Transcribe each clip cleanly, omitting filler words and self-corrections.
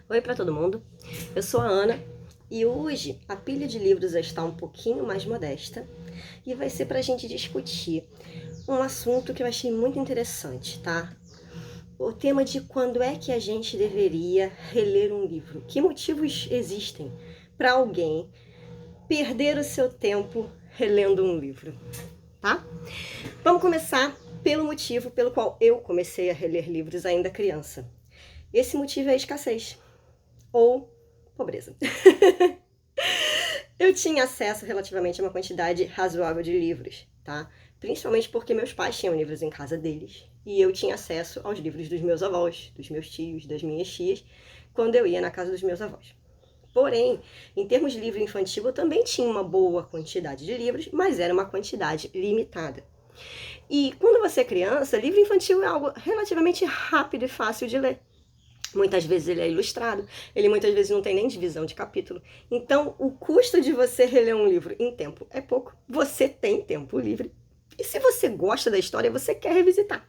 Oi para todo mundo, eu sou a Ana e hoje a pilha de livros está um pouquinho mais modesta e vai ser para a gente discutir um assunto que eu achei muito interessante, tá? O tema de quando é que a gente deveria reler um livro. Que motivos existem para alguém perder o seu tempo relendo um livro, tá? Vamos começar pelo motivo pelo qual eu comecei a reler livros ainda criança. Esse motivo é a escassez ou pobreza. Eu tinha acesso relativamente a uma quantidade razoável de livros, tá? Principalmente porque meus pais tinham livros em casa deles. E eu tinha acesso aos livros dos meus avós, dos meus tios, das minhas tias, quando eu ia na casa dos meus avós. Porém, em termos de livro infantil, eu também tinha uma boa quantidade de livros, mas era uma quantidade limitada. E quando você é criança, livro infantil é algo relativamente rápido e fácil de ler. Muitas vezes ele é ilustrado, ele muitas vezes não tem nem divisão de capítulo. Então, o custo de você reler um livro em tempo é pouco. Você tem tempo livre. E se você gosta da história, você quer revisitar.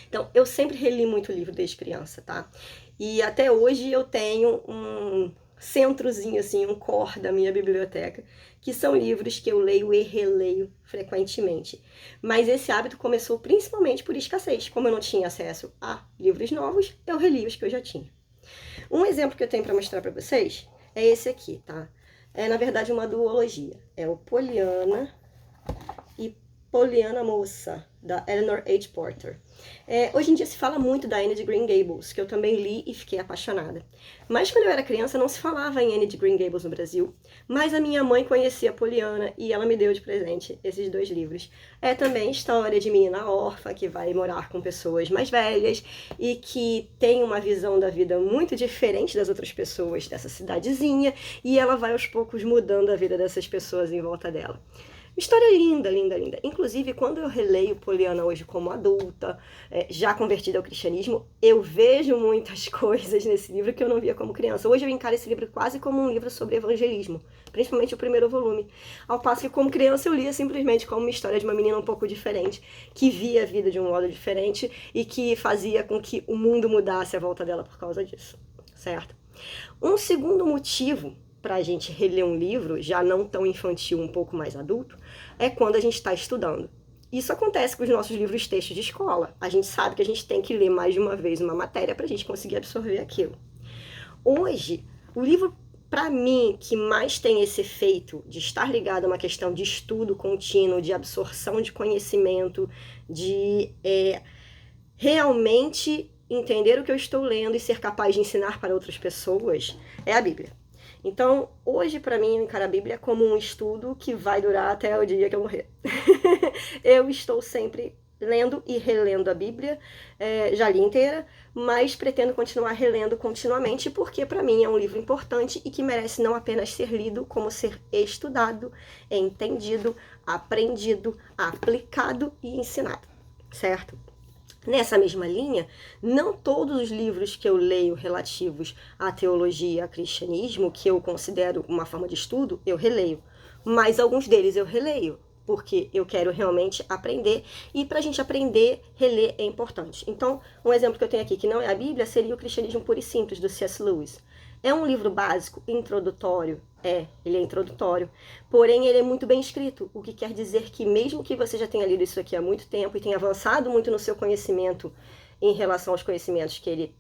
Então, eu sempre reli muito livro desde criança, tá? E até hoje eu tenho um centrozinho, assim, um core da minha biblioteca, que são livros que eu leio e releio frequentemente. Mas esse hábito começou principalmente por escassez. Como eu não tinha acesso a livros novos, eu reli os que eu já tinha. Um exemplo que eu tenho para mostrar para vocês é esse aqui, tá? É, na verdade, uma duologia. É o Pollyanna e Pollyanna Moça, da Eleanor H. Porter. Hoje em dia se fala muito da Anne de Green Gables, que eu também li e fiquei apaixonada. Mas quando eu era criança não se falava em Anne de Green Gables no Brasil, mas a minha mãe conhecia a Pollyanna e ela me deu de presente esses dois livros. É também história de menina órfã que vai morar com pessoas mais velhas e que tem uma visão da vida muito diferente das outras pessoas dessa cidadezinha e ela vai aos poucos mudando a vida dessas pessoas em volta dela. História linda, linda, linda. Inclusive, quando eu releio Pollyanna hoje como adulta, já convertida ao cristianismo, eu vejo muitas coisas nesse livro que eu não via como criança. Hoje eu encaro esse livro quase como um livro sobre evangelismo, principalmente o primeiro volume. Ao passo que, como criança, eu lia simplesmente como uma história de uma menina um pouco diferente, que via a vida de um modo diferente e que fazia com que o mundo mudasse à volta dela por causa disso, certo? Um segundo motivo para a gente reler um livro, já não tão infantil, um pouco mais adulto, é quando a gente está estudando. Isso acontece com os nossos livros textos de escola. A gente sabe que a gente tem que ler mais de uma vez uma matéria para a gente conseguir absorver aquilo. Hoje, o livro, para mim, que mais tem esse efeito de estar ligado a uma questão de estudo contínuo, de absorção de conhecimento, de realmente entender o que eu estou lendo e ser capaz de ensinar para outras pessoas, é a Bíblia. Então, hoje, para mim, eu encaro a Bíblia como um estudo que vai durar até o dia que eu morrer. Eu estou sempre lendo e relendo a Bíblia, já li inteira, mas pretendo continuar relendo continuamente, porque para mim é um livro importante e que merece não apenas ser lido, como ser estudado, entendido, aprendido, aplicado e ensinado, certo? Nessa mesma linha, não todos os livros que eu leio relativos à teologia, a cristianismo, que eu considero uma forma de estudo, eu releio. Mas alguns deles eu releio, porque eu quero realmente aprender, e para a gente aprender, reler é importante. Então, um exemplo que eu tenho aqui, que não é a Bíblia, seria o Cristianismo Puro e Simples, do C.S. Lewis. É um livro básico, introdutório, ele é introdutório, porém ele é muito bem escrito, o que quer dizer que mesmo que você já tenha lido isso aqui há muito tempo e tenha avançado muito no seu conhecimento em relação aos conhecimentos que ele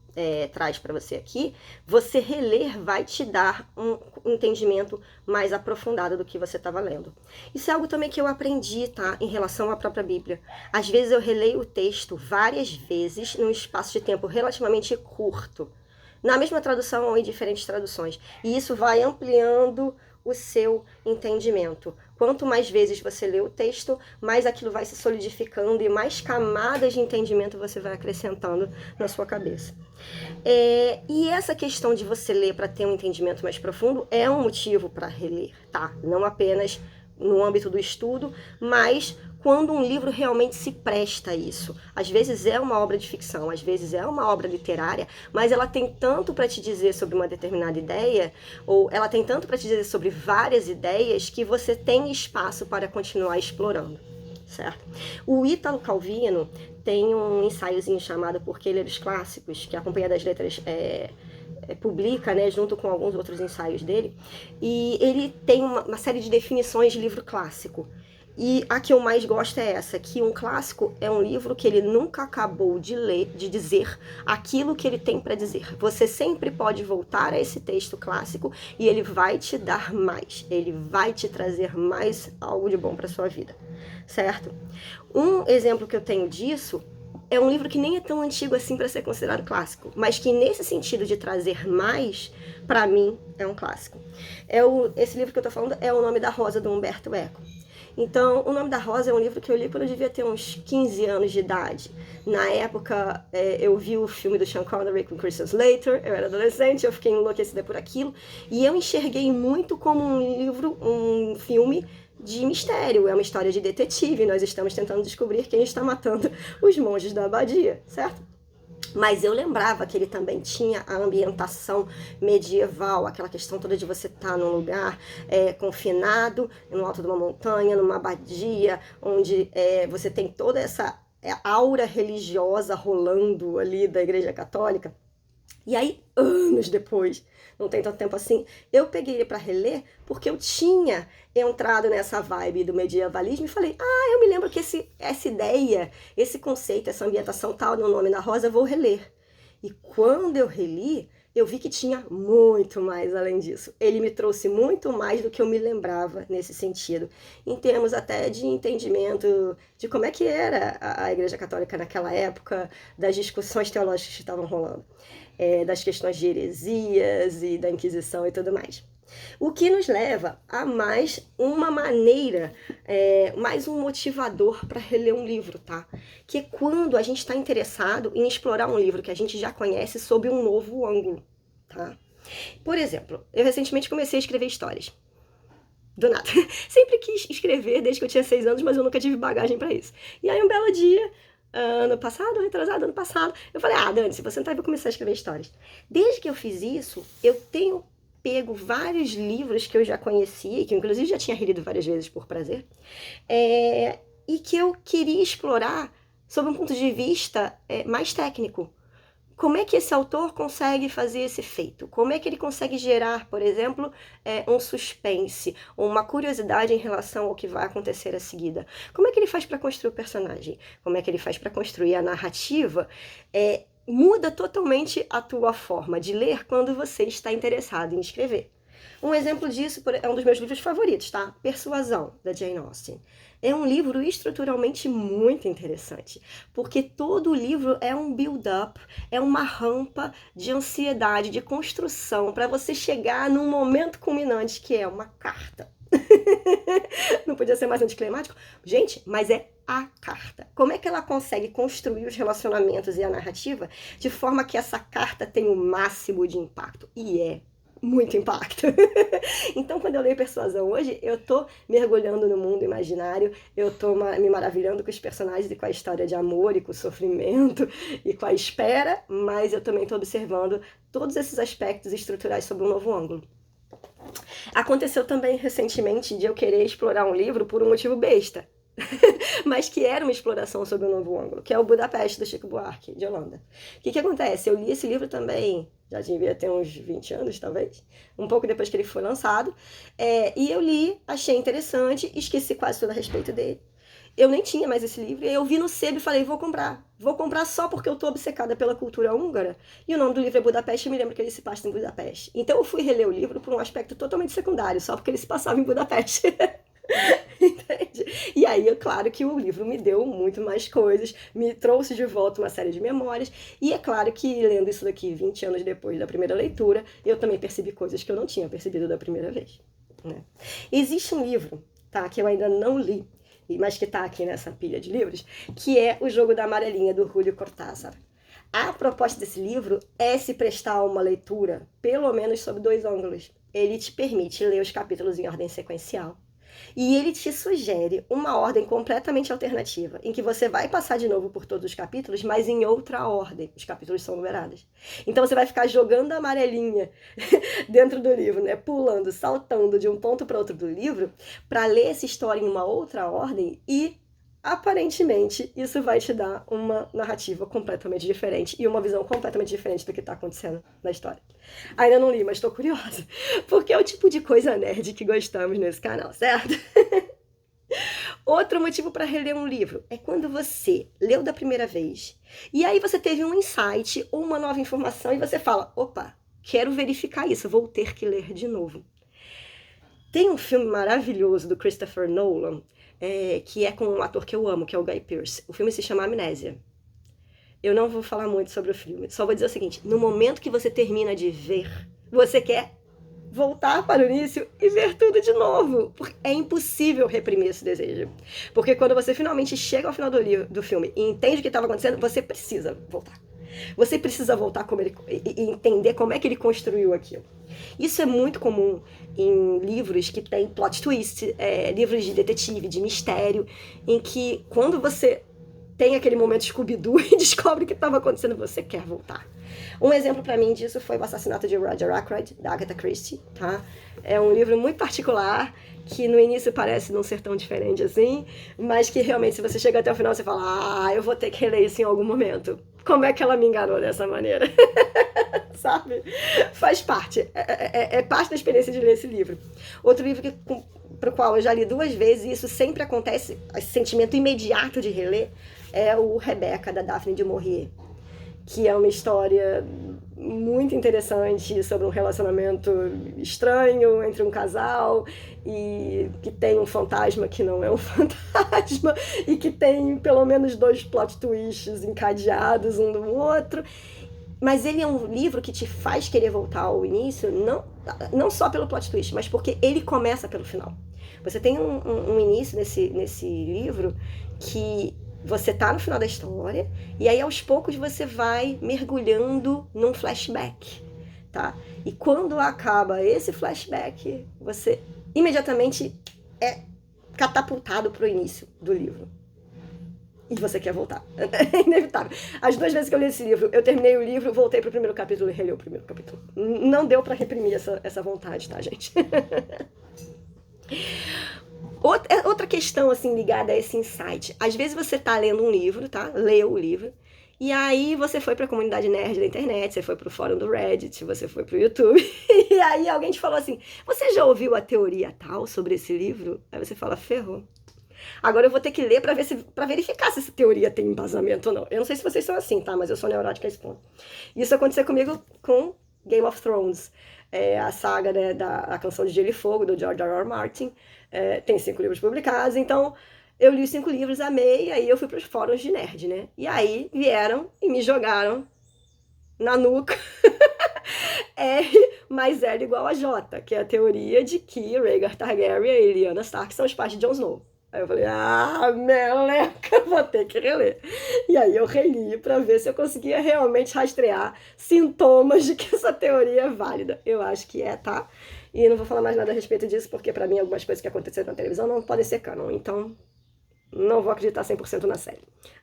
traz para você aqui, você reler vai te dar um entendimento mais aprofundado do que você estava lendo. Isso é algo também que eu aprendi, tá, em relação à própria Bíblia. Às vezes eu releio o texto várias vezes num espaço de tempo relativamente curto, na mesma tradução ou em diferentes traduções. E isso vai ampliando o seu entendimento. Quanto mais vezes você lê o texto, mais aquilo vai se solidificando e mais camadas de entendimento você vai acrescentando na sua cabeça. E essa questão de você ler para ter um entendimento mais profundo é um motivo para reler, tá? Não apenas no âmbito do estudo, mas quando um livro realmente se presta a isso. Às vezes é uma obra de ficção, às vezes é uma obra literária, mas ela tem tanto para te dizer sobre uma determinada ideia, ou ela tem tanto para te dizer sobre várias ideias, que você tem espaço para continuar explorando, certo? O Ítalo Calvino tem um ensaiozinho chamado Por que Ler os Clássicos, que acompanha das letras publica, né, junto com alguns outros ensaios dele, e ele tem uma série de definições de livro clássico. E a que eu mais gosto é essa, que um clássico é um livro que ele nunca acabou de ler, de dizer aquilo que ele tem para dizer. Você sempre pode voltar a esse texto clássico e ele vai te dar mais, ele vai te trazer mais algo de bom para sua vida, certo? Um exemplo que eu tenho disso é um livro que nem é tão antigo assim para ser considerado clássico, mas que nesse sentido de trazer mais, para mim, é um clássico. Esse livro que eu tô falando é O Nome da Rosa, do Umberto Eco. Então, O Nome da Rosa é um livro que eu li quando eu devia ter uns 15 anos de idade. Na época, eu vi o filme do Sean Connery com Christian Slater, eu era adolescente, eu fiquei enlouquecida por aquilo, e eu enxerguei muito como um filme de mistério, é uma história de detetive, nós estamos tentando descobrir quem está matando os monges da abadia, certo? Mas eu lembrava que ele também tinha a ambientação medieval, aquela questão toda de você estar num lugar confinado, no alto de uma montanha, numa abadia, onde você tem toda essa aura religiosa rolando ali da Igreja Católica. E aí, anos depois, não tem tanto tempo assim, eu peguei ele para reler porque eu tinha entrado nessa vibe do medievalismo e falei, eu me lembro que essa ideia, esse conceito, essa ambientação tal no Nome da Rosa, eu vou reler. E quando eu reli, eu vi que tinha muito mais além disso. Ele me trouxe muito mais do que eu me lembrava nesse sentido, em termos até de entendimento de como é que era a Igreja Católica naquela época, das discussões teológicas que estavam rolando, das questões de heresias e da Inquisição e tudo mais. O que nos leva a mais uma maneira, mais um motivador para reler um livro, tá? Que é quando a gente está interessado em explorar um livro que a gente já conhece sob um novo ângulo, tá? Por exemplo, eu recentemente comecei a escrever histórias. Do nada. Sempre quis escrever desde que eu tinha 6 anos, mas eu nunca tive bagagem para isso. E aí um belo dia, ano passado, eu falei, Dani, se você não tá, eu vou começar a escrever histórias. Desde que eu fiz isso, eu tenho pego vários livros que eu já conhecia, que eu inclusive já tinha lido várias vezes por prazer, e que eu queria explorar sob um ponto de vista mais técnico. Como é que esse autor consegue fazer esse feito? Como é que ele consegue gerar, por exemplo, um suspense, uma curiosidade em relação ao que vai acontecer a seguida? Como é que ele faz para construir o personagem? Como é que ele faz para construir a narrativa? Muda totalmente a tua forma de ler quando você está interessado em escrever. Um exemplo disso é um dos meus livros favoritos, tá? Persuasão, da Jane Austen. É um livro estruturalmente muito interessante, porque todo o livro é um build-up, é uma rampa de ansiedade, de construção, para você chegar num momento culminante, que é uma carta. Não podia ser mais anticlimático? Gente, mas é a carta. Como é que ela consegue construir os relacionamentos e a narrativa de forma que essa carta tenha o máximo de impacto? E muito impacto. Então, quando eu leio Persuasão hoje, eu tô mergulhando no mundo imaginário, eu tô me maravilhando com os personagens e com a história de amor e com o sofrimento e com a espera, mas eu também tô observando todos esses aspectos estruturais sob um novo ângulo. Aconteceu também recentemente de eu querer explorar um livro por um motivo besta, mas que era uma exploração sob um novo ângulo, que é o Budapeste, do Chico Buarque, de Holanda. O que acontece? Eu li esse livro também, já devia ter uns 20 anos, talvez, um pouco depois que ele foi lançado, e eu li, achei interessante, esqueci quase tudo a respeito dele. Eu nem tinha mais esse livro, e eu vi no sebo e falei, vou comprar só porque eu tô obcecada pela cultura húngara, e o nome do livro é Budapeste, e me lembro que ele se passa em Budapeste. Então eu fui reler o livro por um aspecto totalmente secundário, só porque ele se passava em Budapeste. Entende? E aí, claro que o livro me deu muito mais coisas, me trouxe de volta uma série de memórias, e é claro que lendo isso daqui 20 anos depois da primeira leitura, eu também percebi coisas que eu não tinha percebido da primeira vez, né? Existe um livro, tá, que eu ainda não li, mas que tá aqui nessa pilha de livros, que é O Jogo da Amarelinha, do Julio Cortázar. A proposta desse livro é se prestar a uma leitura, pelo menos sob 2 ângulos. Ele te permite ler os capítulos em ordem sequencial, e ele te sugere uma ordem completamente alternativa, em que você vai passar de novo por todos os capítulos, mas em outra ordem. Os capítulos são numerados. Então você vai ficar jogando a amarelinha dentro do livro, né? Pulando, saltando de um ponto para outro do livro, para ler essa história em uma outra ordem e aparentemente, isso vai te dar uma narrativa completamente diferente e uma visão completamente diferente do que tá acontecendo na história. Ainda não li, mas tô curiosa, porque é o tipo de coisa nerd que gostamos nesse canal, certo? Outro motivo para reler um livro é quando você leu da primeira vez e aí você teve um insight ou uma nova informação e você fala, opa, quero verificar isso, vou ter que ler de novo. Tem um filme maravilhoso do Christopher Nolan, que é com um ator que eu amo, que é o Guy Pearce. O filme se chama Amnésia. Eu não vou falar muito sobre o filme, só vou dizer o seguinte, no momento que você termina de ver, você quer voltar para o início e ver tudo de novo. Porque é impossível reprimir esse desejo. Porque quando você finalmente chega ao final do filme e entende o que estava acontecendo, você precisa voltar. Você precisa voltar e entender como é que ele construiu aquilo. Isso é muito comum em livros que tem plot twist, livros de detetive, de mistério, em que quando você tem aquele momento Scooby-Doo e descobre o que estava acontecendo, você quer voltar. Um exemplo para mim disso foi O Assassinato de Roger Ackroyd, da Agatha Christie, tá? É um livro muito particular, que no início parece não ser tão diferente assim, mas que realmente, se você chega até o final, você fala, eu vou ter que reler isso em algum momento. Como é que ela me enganou dessa maneira? Sabe? Faz parte. É parte da experiência de ler esse livro. Outro livro para o qual eu já li 2 vezes, e isso sempre acontece, esse sentimento imediato de reler, é o Rebecca, da Daphne du Maurier, que é uma história muito interessante sobre um relacionamento estranho entre um casal e que tem um fantasma que não é um fantasma e que tem pelo menos 2 plot twists encadeados um do outro. Mas ele é um livro que te faz querer voltar ao início, não só pelo plot twist, mas porque ele começa pelo final. Você tem um início nesse livro que você tá no final da história e aí aos poucos você vai mergulhando num flashback, tá? E quando acaba esse flashback, você imediatamente é catapultado pro início do livro. E você quer voltar. É inevitável. As 2 vezes que eu li esse livro, eu terminei o livro, voltei pro primeiro capítulo e reli o primeiro capítulo. Não deu pra reprimir essa vontade, tá, gente? Outra questão, assim, ligada a esse insight. Às vezes você tá lendo um livro, tá? Leu o livro. E aí você foi pra comunidade nerd da internet, você foi pro fórum do Reddit, você foi pro YouTube. E aí alguém te falou assim, você já ouviu a teoria tal sobre esse livro? Aí você fala, ferrou. Agora eu vou ter que ler pra verificar se essa teoria tem embasamento ou não. Eu não sei se vocês são assim, tá? Mas eu sou neurótica a esse ponto. Isso aconteceu comigo com Game of Thrones. A saga, né, da Canção de Gelo e Fogo, do George R. R. Martin. Tem 5 livros publicados, então eu li os 5 livros, amei, aí eu fui pros fóruns de nerd, né? E aí vieram e me jogaram na nuca R mais L igual a J, que é a teoria de que Rhaegar Targaryen e Lyanna Stark são os pais de Jon Snow. Aí eu falei, meleca, vou ter que reler. E aí eu reli pra ver se eu conseguia realmente rastrear sintomas de que essa teoria é válida. Eu acho que tá? E não vou falar mais nada a respeito disso, porque pra mim algumas coisas que aconteceram na televisão não podem ser canon. Então, não vou acreditar 100% na série.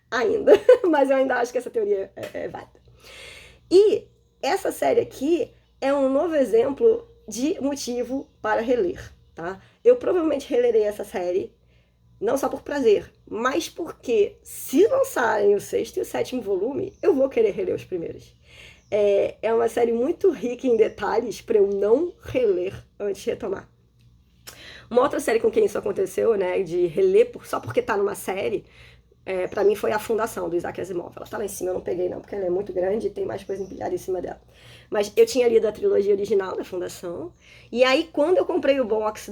Ainda. Mas eu ainda acho que essa teoria é válida. E essa série aqui é um novo exemplo de motivo para reler, tá? Eu provavelmente relerei essa série, não só por prazer, mas porque se lançarem o 6º e o 7º volume, eu vou querer reler os primeiros. É uma série muito rica em detalhes para eu não reler antes de retomar. Uma outra série com quem isso aconteceu, né, de reler só porque tá numa série, pra mim foi A Fundação, do Isaac Asimov. Ela tá lá em cima, eu não peguei não, porque ela é muito grande e tem mais coisa empilhada em cima dela. Mas eu tinha lido a trilogia original da Fundação, e aí quando eu comprei o box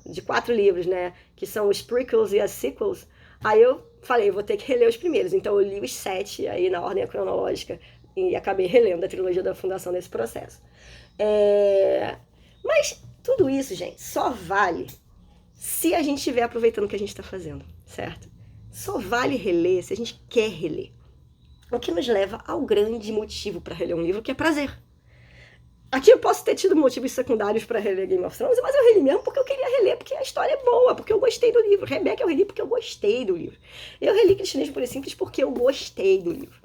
de 4 livros, né, que são os prequels e as sequels, aí eu falei, eu vou ter que reler os primeiros. Então eu li os 7 aí na ordem cronológica e acabei relendo a trilogia da Fundação nesse processo. Mas tudo isso, gente, só vale se a gente estiver aproveitando o que a gente está fazendo, certo? Só vale reler se a gente quer reler. O que nos leva ao grande motivo para reler um livro, que é prazer. Aqui eu posso ter tido motivos secundários para reler Game of Thrones, mas eu reli mesmo porque eu queria reler, porque a história é boa, porque eu gostei do livro. Rebecca eu reli porque eu gostei do livro. Eu reli Cristianismo Puro e Simples porque eu gostei do livro.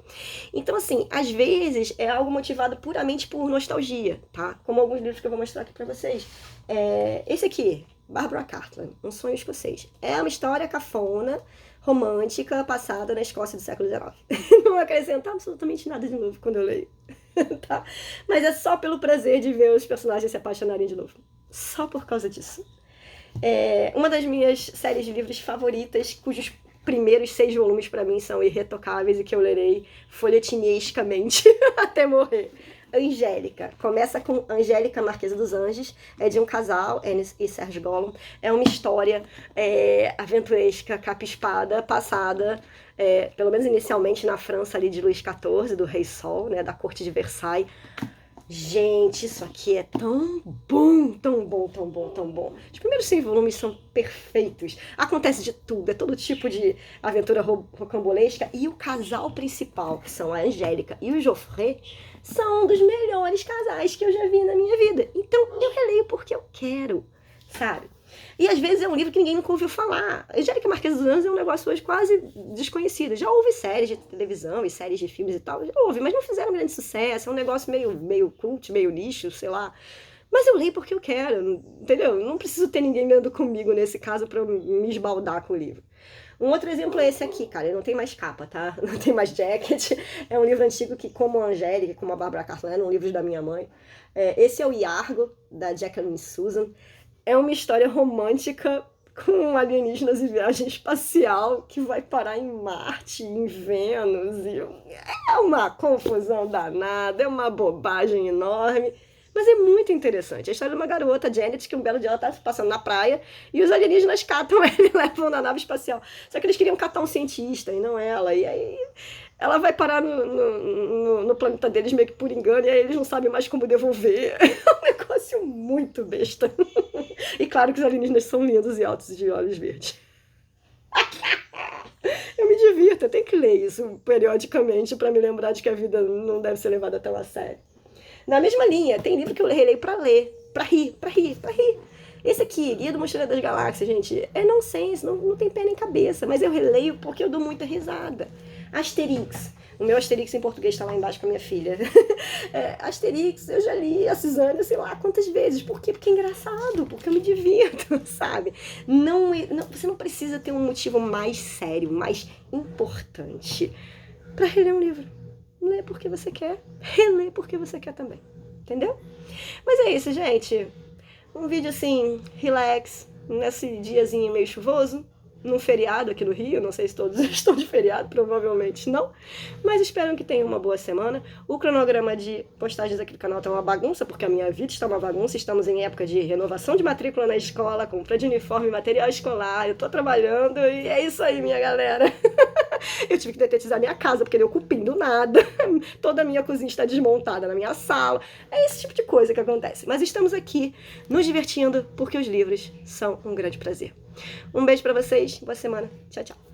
Então, assim, às vezes é algo motivado puramente por nostalgia, tá? Como alguns livros que eu vou mostrar aqui para vocês. Esse aqui, Barbara Cartland, Um Sonho Escocês. É uma história cafona, romântica passada na Escócia do século XIX. Não acrescenta absolutamente nada de novo quando eu leio, tá? Mas é só pelo prazer de ver os personagens se apaixonarem de novo. Só por causa disso. Uma das minhas séries de livros favoritas, cujos primeiros 6 volumes pra mim são irretocáveis e que eu lerei folhetinescamente até morrer. Angélica. Começa com Angélica Marquesa dos Anjos. É de um casal, Ennis e Serge Gollum. É uma história aventuresca, capa-espada, passada, pelo menos inicialmente na França ali de Luís XIV, do Rei Sol, né, da corte de Versailles. Gente, isso aqui é tão bom, tão bom, tão bom, tão bom. Os primeiros 6 volumes são perfeitos. Acontece de tudo, é todo tipo de aventura rocambolesca. E o casal principal, que são a Angélica e o Geoffrey, são um dos melhores casais que eu já vi na minha vida. Então eu releio porque eu quero, sabe? E às vezes é um livro que ninguém nunca ouviu falar. Angélica Marquesa dos Anjos é um negócio hoje quase desconhecido. Já houve séries de televisão e séries de filmes e tal, já houve, mas não fizeram grande sucesso. É um negócio meio cult, meio lixo, sei lá. Mas eu leio porque eu quero, entendeu? Não preciso ter ninguém lendo comigo nesse caso pra eu me esbaldar com o livro. Um outro exemplo é esse aqui, cara. Ele não tem mais capa, tá? Não tem mais jacket. É um livro antigo que, como a Angélica, como a Bárbara Carson, eram livros da minha mãe. Esse é o Iargo, da Jacqueline Susan. É uma história romântica com alienígenas e viagem espacial que vai parar em Marte, em Vênus. E é uma confusão danada, é uma bobagem enorme. Mas é muito interessante. A história de uma garota, Janet, que um belo dia ela tá passando na praia e os alienígenas catam ela e levam na nave espacial. Só que eles queriam catar um cientista e não ela. E aí ela vai parar no planeta deles meio que por engano e aí eles não sabem mais como devolver. É um negócio muito besta. E claro que os alienígenas são lindos e altos de olhos verdes. Eu me divirto, eu tenho que ler isso periodicamente pra me lembrar de que a vida não deve ser levada tão a sério. Na mesma linha, tem livro que eu releio pra ler, pra rir. Esse aqui, Guia do Mochileiro das Galáxias, gente, é nonsense, não tem pé nem cabeça, mas eu releio porque eu dou muita risada. Asterix. O meu Asterix em português tá lá embaixo com a minha filha. Asterix, eu já li a Suzane, sei lá quantas vezes. Por quê? Porque é engraçado, porque eu me divirto, sabe? Você não precisa ter um motivo mais sério, mais importante pra reler um livro. Lê porque você quer, relê porque você quer também, entendeu? Mas é isso, gente. Um vídeo assim, relax, nesse diazinho meio chuvoso, num feriado aqui no Rio, não sei se todos estão de feriado, provavelmente não, mas espero que tenham uma boa semana. O cronograma de postagens aqui do canal tá uma bagunça, porque a minha vida está uma bagunça, estamos em época de renovação de matrícula na escola, compra de uniforme e material escolar, eu tô trabalhando e é isso aí, minha galera. Eu tive que detetizar minha casa, porque deu cupim do nada. Toda a minha cozinha está desmontada na minha sala. É esse tipo de coisa que acontece. Mas estamos aqui nos divertindo, porque os livros são um grande prazer. Um beijo pra vocês, boa semana. Tchau, tchau.